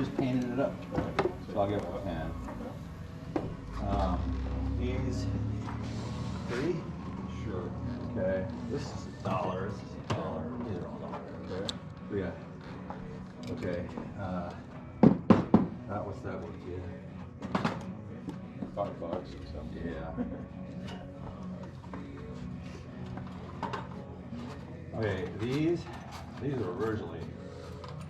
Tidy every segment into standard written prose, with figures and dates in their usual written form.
just painted it up. So I'll give it a 10. These 3? Sure. Okay. This is $1. This is $1. These are all $1. Okay. Yeah. Okay. What's that worth to you? $5 or something. Yeah. Okay, these are originally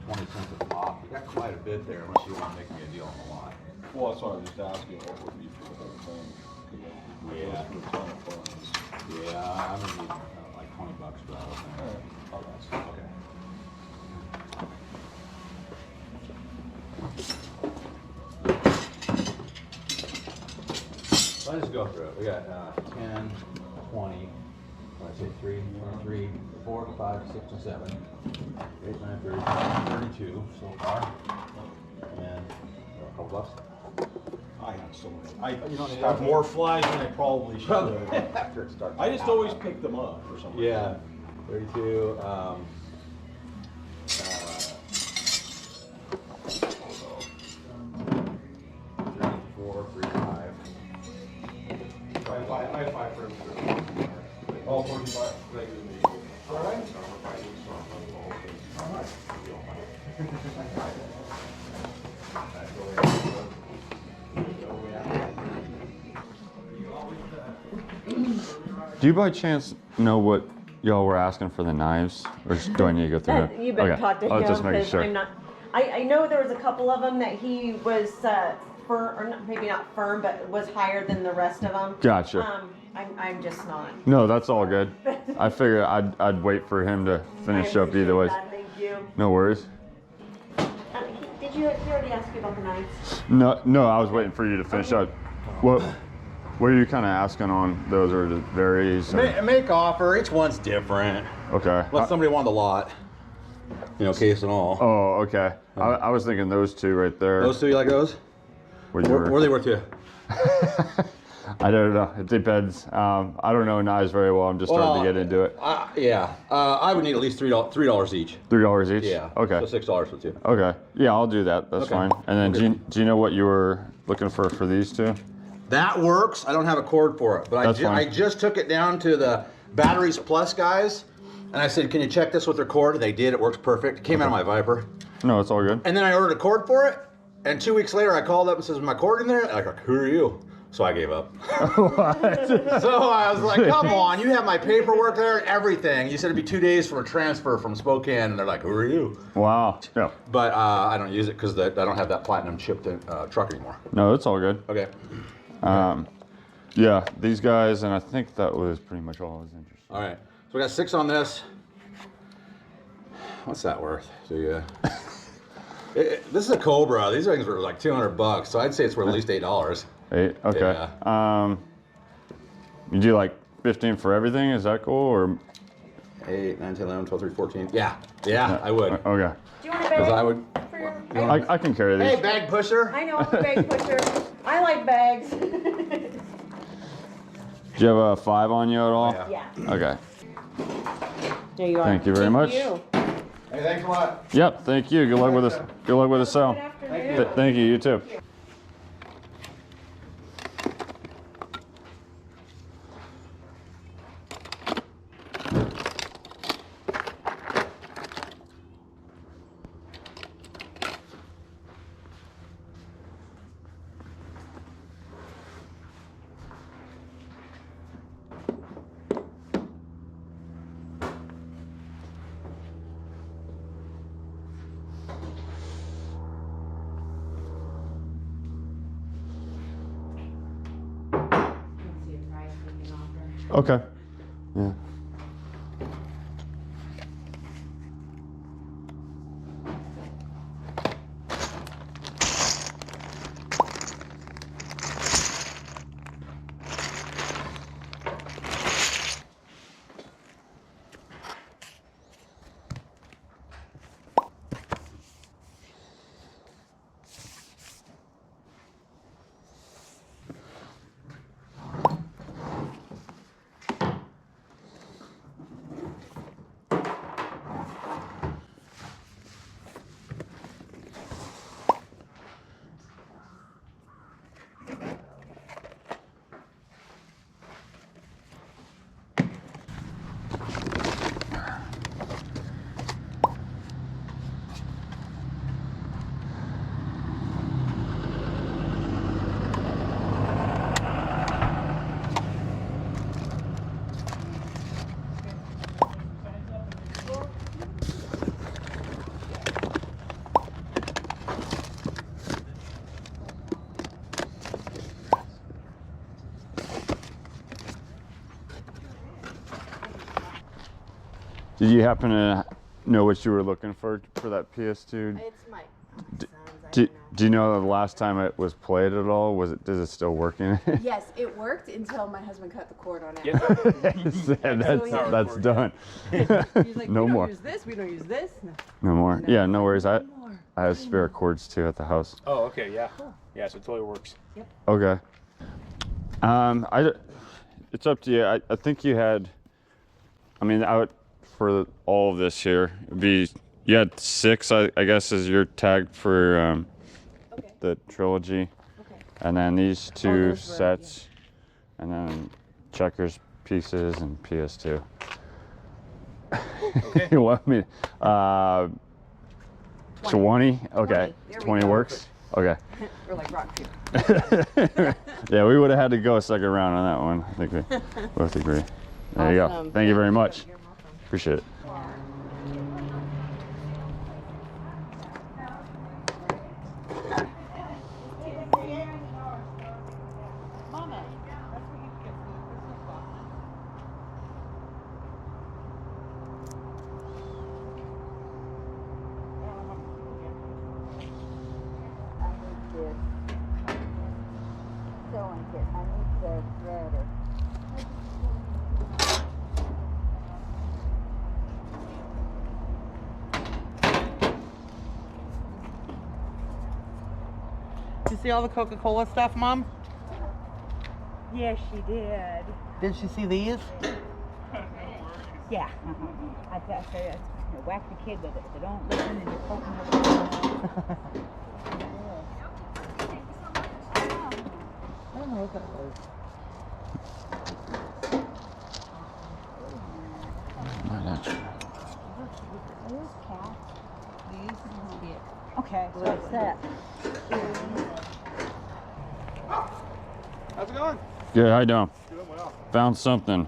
20 cents a pop. You got quite a bit there, unless you want to make me a deal on the lot. Well, that's why I was just asking what would be for the whole thing. Yeah. For a ton of funds. Yeah, I'm gonna need like $20 for that whole thing. I'll ask. Okay. So I just go through it. We got 10, 20, let's say 3, 23, 4, 5, 6, and 7, 8, 9, 30, 32 so far. And a couple bucks. I have so many. I have more flies than I probably should. After it starts. I just always pick them up for some reason. Yeah, 32. 4, 3, 5. I have 5 for everything. All 45. All right. All right. Do you by chance know what y'all were asking for the knives? Or do I need to go through it? You better talk to him, just making because sure. I'm not. I know there was a couple of them that he was or not, maybe not firm, but was higher than the rest of them. Gotcha. I'm just not. No, that's all good. I figured I'd wait for him to finish up either way. Thank you. No worries. Did he already ask you about the knives? No, I was waiting for you to finish up. What are you kind of asking on those, or it varies? Make offer. Each one's different. Okay. Unless somebody wanted the lot. Case and all. Oh, okay. I was thinking those two right there. Those two, you like those? What What are they worth to you? I don't know. It depends. I don't know knives very well. I'm just starting to get into it. Yeah. I would need at least $3 each. $3 each? Yeah. Okay. So $6 for 2. Okay. Yeah, I'll do that. That's Okay. fine. And then Okay. do you know what you were looking for these two? That works. I don't have a cord for it, but That's fine. I just took it down to the Batteries Plus guys, and I said, "Can you check this with their cord?" And they did. It works perfect. It came out of my Viper. No, it's all good. And then I ordered a cord for it, and 2 weeks later I called up and says, "My cord in there?" And I'm like, "Who are you?" So I gave up. So I was like, "Come on, you have my paperwork there and everything. You said it'd be 2 days for a transfer from Spokane," and they're like, "Who are you?" Wow. Yeah. But I don't use it because I don't have that platinum chipped truck anymore. No, it's all good. Okay. Yeah, these guys, and I think that was pretty much all I was interested in. All right. So we got 6 on this. What's that worth? So yeah. This is a Cobra. These things were like $200, so I'd say it's worth at least $8. 8? Okay. Yeah. You do like 15 for everything? Is that cool? Or 8, 9, 10, 11, 12, 13, 14. Yeah. Yeah, I would. Okay. Do you want a Because bag? I would. For your, I can carry these. Hey, bag pusher. I know I'm a bag pusher. I like bags. Do you have a 5 on you at all? Yeah. Yeah. Okay. There you are. Thank you very much. You. Hey, thanks a lot. Yep. Thank you. Good luck with this. Good luck with the sale. Good afternoon. Thank you. You too. Okay. Yeah. Did you happen to know what you were looking for that PS2? It's my son's. Do you know the last time it was played at all? Does it still working? Yes, it worked until my husband cut the cord on it. That's done. He's like, No we more. don't use this, we don't use this. No more. Yeah, no worries. I have spare cords too at the house. Oh, okay, yeah. Yeah, so it totally works. Okay. It's up to you. I think you had. I mean, for all of this here, it'd be you had 6. I guess is your tag for the trilogy, and then these 2 sets, and then checkers pieces and PS2. Okay. You want me? 20. Okay. 20 works. Okay. We're like rock paper. Yeah, we would have had to go a second round on that one. I think we both agree. There you go. Awesome. Thank you very much. Appreciate it. Did you see all the Coca-Cola stuff, Mom? Yes, she did. Did she see these? Yeah. I said, whack the kid with it. If they don't listen, then you're poking them. I don't know what that was. Those cats. These? Okay, so what's that? How's it going? Good. How you doing? Doing well. Found something.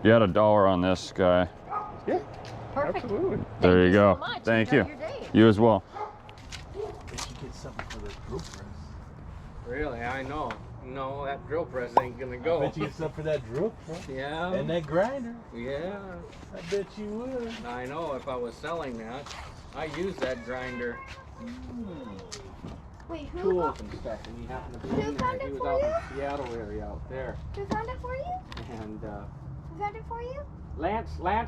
You had $1 on this guy. Yeah, absolutely. There you go. Thank you. You as well. Did you get something for the drill press? Really, I know. No, that drill press ain't gonna I go. bet you get something for that drill press. Yeah. And that grinder. Yeah. I bet you would. I know. If I was selling that, I use that grinder. Wait, who Tools and stuff, and he happened to be in there. found He it was for out you? in the Seattle area out there, found it for you? and Who found it for you? Lance. When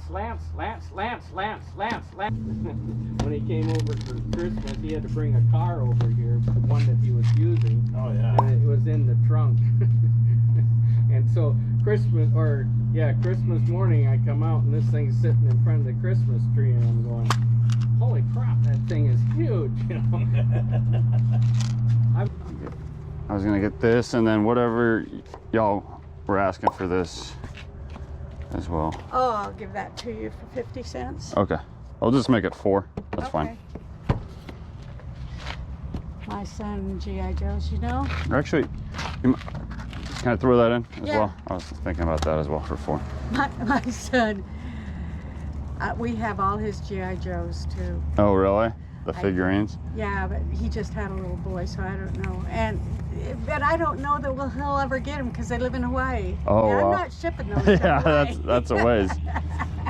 he came over for Christmas, he had to bring a car over here, the one that he was using. Oh, yeah. And it was in the trunk. And so Christmas morning I come out and this thing's sitting in front of the Christmas tree and I'm going, holy crap, that thing is huge, you know. I was gonna get this, and then whatever y'all were asking for this as well. Oh, I'll give that to you for 50 cents. Okay. I'll just make it 4. That's fine. My son, G.I. Joe's, you know? Actually, can I throw that in as Yeah. well? I was thinking about that as well for 4. My son, we have all his G.I. Joes too. Oh, really? The figurines? Yeah, but he just had a little boy, so I don't know. But I don't know that he'll ever get them because they live in Hawaii. Oh, yeah, I'm wow. not shipping those. Yeah, to Hawaii. that's a ways.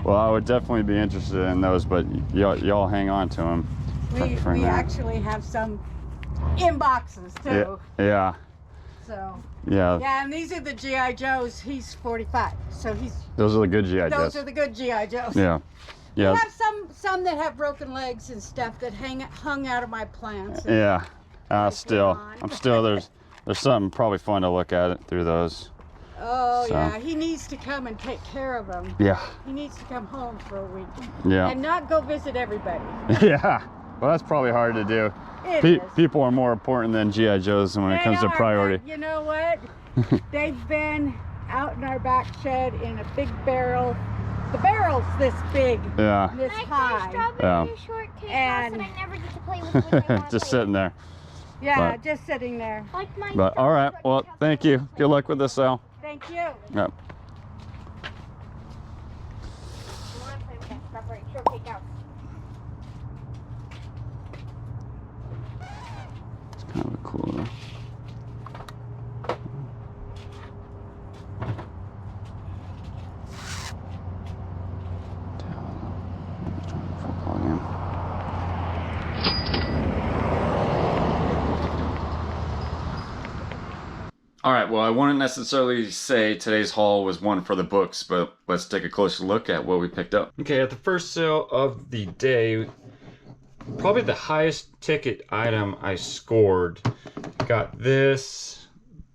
Well, I would definitely be interested in those, but y'all hang on to them. We actually have some in boxes too. Yeah. So. Yeah. Yeah, and these are the GI Joes. He's 45, so Those are the good GI Joes. those are the good GI Joes. Yeah. Yeah. We have some that have broken legs and stuff that hung out of my plants. Yeah. Still, on. I'm still there's something probably fun to look at it through those. Oh So. yeah, he needs to come and take care of them. Yeah. He needs to come home for a week. Yeah. And not go visit everybody. Yeah. Well, that's probably hard to do. It is. People are more important than GI Joes when it comes to They are, priority. but you know what? They've been out in our back shed in a big barrel. The barrel's this big, Yeah. this Like high. my strawberry shortcake house that I never get to play with when I want Just to sitting there. Yeah, But- just sitting there. Like my But all right. strawberry Well, shortcake thank house you. that I Good luck with this, Al. Thank you. Yep. I want to play with that strawberry shortcake house. It's kind of a cool. All right, well, I wouldn't necessarily say today's haul was one for the books, but let's take a closer look at what we picked up. Okay, at the first sale of the day, probably the highest ticket item I scored. Got this,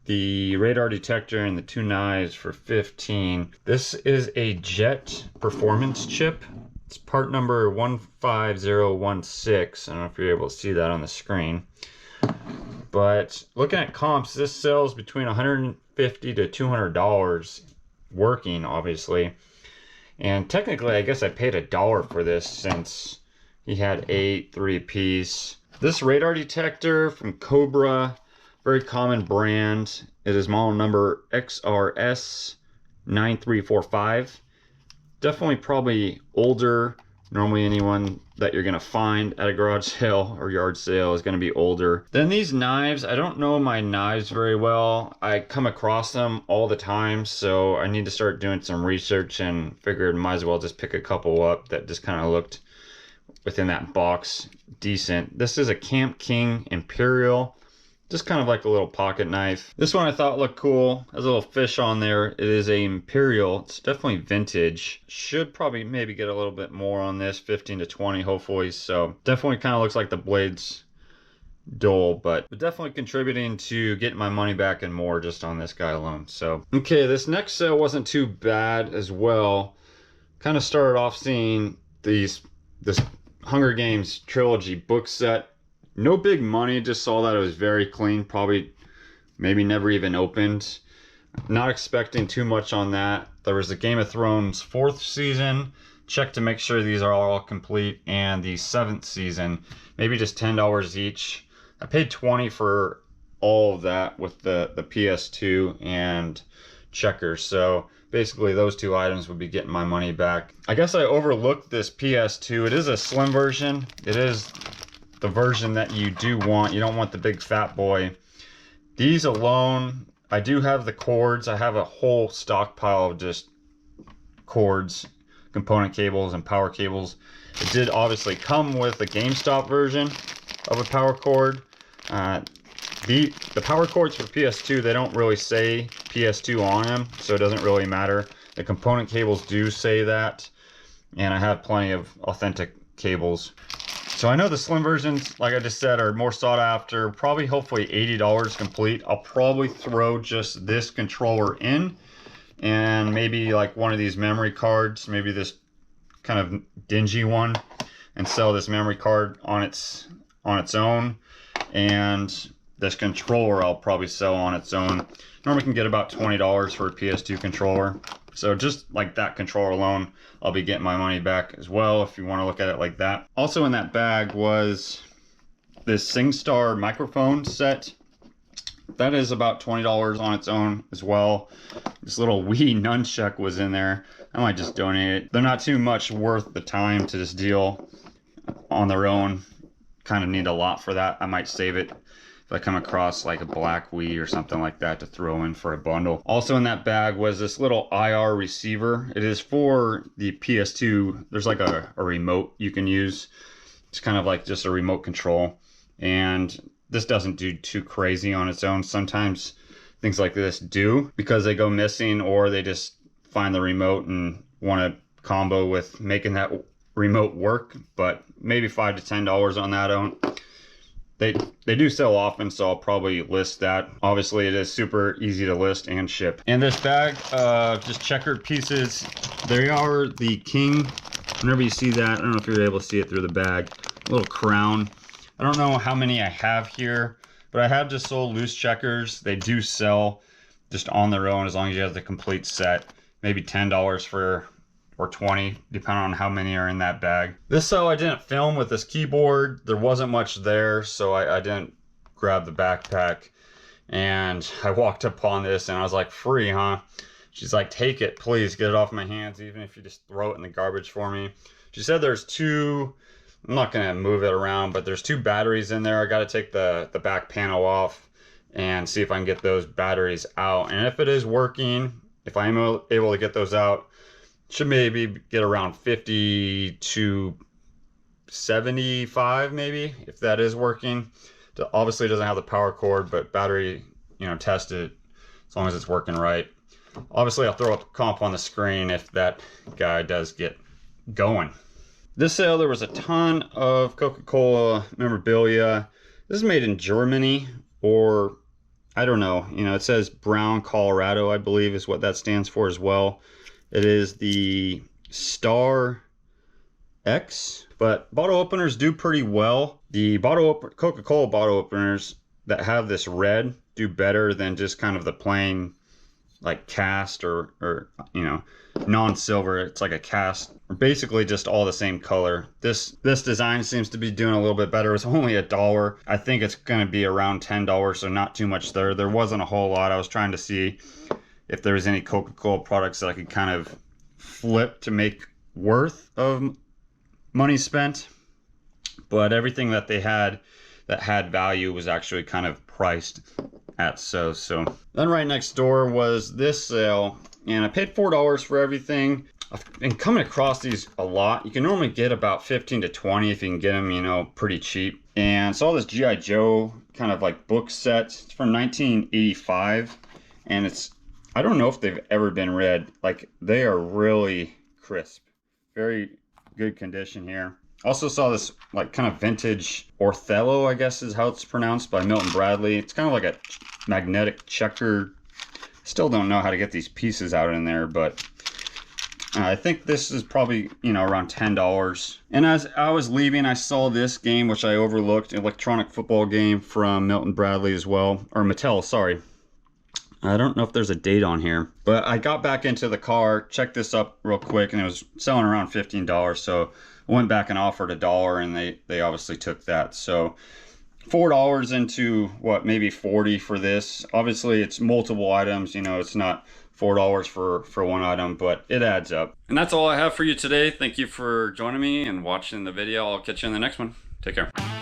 the radar detector and the 2 knives for 15. This is a Jet performance chip. It's part number 15016. I don't know if you're able to see that on the screen. But looking at comps, this sells between $150 to $200 working, obviously. And technically, I guess I paid $1 for this since he had 8 3-piece. This radar detector from Cobra, very common brand. It is model number XRS9345. Definitely probably older. Normally anyone that you're gonna find at a garage sale or yard sale is gonna be older. Then these knives, I don't know my knives very well. I come across them all the time, so I need to start doing some research and figured might as well just pick a couple up that just kind of looked within that box decent. This is a Camp King Imperial. Just kind of like a little pocket knife. This one I thought looked cool. Has a little fish on there. It is a Imperial. It's definitely vintage. Should probably maybe get a little bit more on this, 15 to 20 hopefully. So definitely kind of looks like the blade's dull, but definitely contributing to getting my money back and more just on this guy alone. So, okay, this next sale wasn't too bad as well. Kind of started off seeing this Hunger Games trilogy book set. No big money, just saw that it was very clean, probably maybe never even opened. Not expecting too much on that. There was the Game of Thrones 4th season, check to make sure these are all complete, and the 7th season, maybe just $10 each. I paid $20 for all of that with the PS2 and checkers, so basically those 2 items would be getting my money back. I guess I overlooked this PS2. It is a slim version. It is the version that you do want. You don't want the big fat boy. These alone, I do have the cords. I have a whole stockpile of just cords, component cables, and power cables. It did obviously come with a GameStop version of a power cord. The power cords for PS2, they don't really say PS2 on them, so it doesn't really matter. The component cables do say that, and I have plenty of authentic cables. So I know the slim versions, like I just said, are more sought after, probably hopefully $80 complete. I'll probably throw just this controller in and maybe like one of these memory cards, maybe this kind of dingy one, and sell this memory card on its own. And this controller I'll probably sell on its own. Normally can get about $20 for a PS2 controller. So just like that controller alone, I'll be getting my money back as well if you want to look at it like that. Also in that bag was this SingStar microphone set. That is about $20 on its own as well. This little Wii nunchuck was in there. I might just donate it. They're not too much worth the time to just deal on their own. Kind of need a lot for that. I might save it if I come across like a black Wii or something like that to throw in for a bundle. Also in that bag was this little IR receiver. It is for the PS2. There's like a remote you can use. It's kind of like just a remote control. And this doesn't do too crazy on its own. Sometimes things like this do because they go missing, or they just find the remote and want to combo with making that remote work. But maybe $5 to $10 on that own. They do sell often, so I'll probably list that. Obviously, it is super easy to list and ship. And this bag, just checkered pieces. They are the King. Whenever you see that, I don't know if you're able to see it through the bag. A little crown. I don't know how many I have here, but I have just sold loose checkers. They do sell just on their own as long as you have the complete set. Maybe $10 for, or 20, depending on how many are in that bag. This cell I didn't film with this keyboard. There wasn't much there, so I didn't grab the backpack. And I walked upon this and I was like, free, huh? She's like, take it, please, get it off my hands, even if you just throw it in the garbage for me. She said there's 2, I'm not gonna move it around, but there's 2 batteries in there. I gotta take the back panel off and see if I can get those batteries out. And if it is working, if I am able to get those out, should maybe get around 50 to 75 maybe, if that is working. Obviously it doesn't have the power cord, but battery, tested, as long as it's working right. Obviously, I'll throw up a comp on the screen if that guy does get going. This sale, there was a ton of Coca-Cola memorabilia. This is made in Germany, or I don't know. You know, it says Brown, Colorado, I believe is what that stands for as well. It is the Star X, but bottle openers do pretty well. The Coca-Cola bottle openers that have this red do better than just kind of the plain like cast or you know, non-silver. It's like a cast, basically just all the same color. This design seems to be doing a little bit better. It's only $1. I think it's going to be around $10, so not too much there. There wasn't a whole lot. I was trying to see if there was any Coca-Cola products that I could kind of flip to make worth of money spent, but everything that they had that had value was actually kind of priced at so. Then right next door was this sale, and I paid $4 for everything. I've been coming across these a lot. You can normally get about 15 to 20 if you can get them, you know, pretty cheap. And saw this G.I. Joe kind of like book set. It's from 1985, and it's, I don't know if they've ever been read. Like, they are really crisp, very good condition here. Also saw this like kind of vintage Othello, I guess is how it's pronounced, by Milton Bradley. It's kind of like a magnetic checker. Still don't know how to get these pieces out in there, but I think this is probably, you know, around $10. And as I was leaving, I saw this game, which I overlooked, electronic football game from Milton Bradley as well, or Mattel, sorry. I don't know if there's a date on here, but I got back into the car, checked this up real quick, and it was selling around $15. So I went back and offered $1, and they obviously took that. So $4 into what, maybe 40 for this. Obviously it's multiple items, you know, it's not $4 for one item, but it adds up. And that's all I have for you today. Thank you for joining me and watching the video. I'll catch you in the next one. Take care.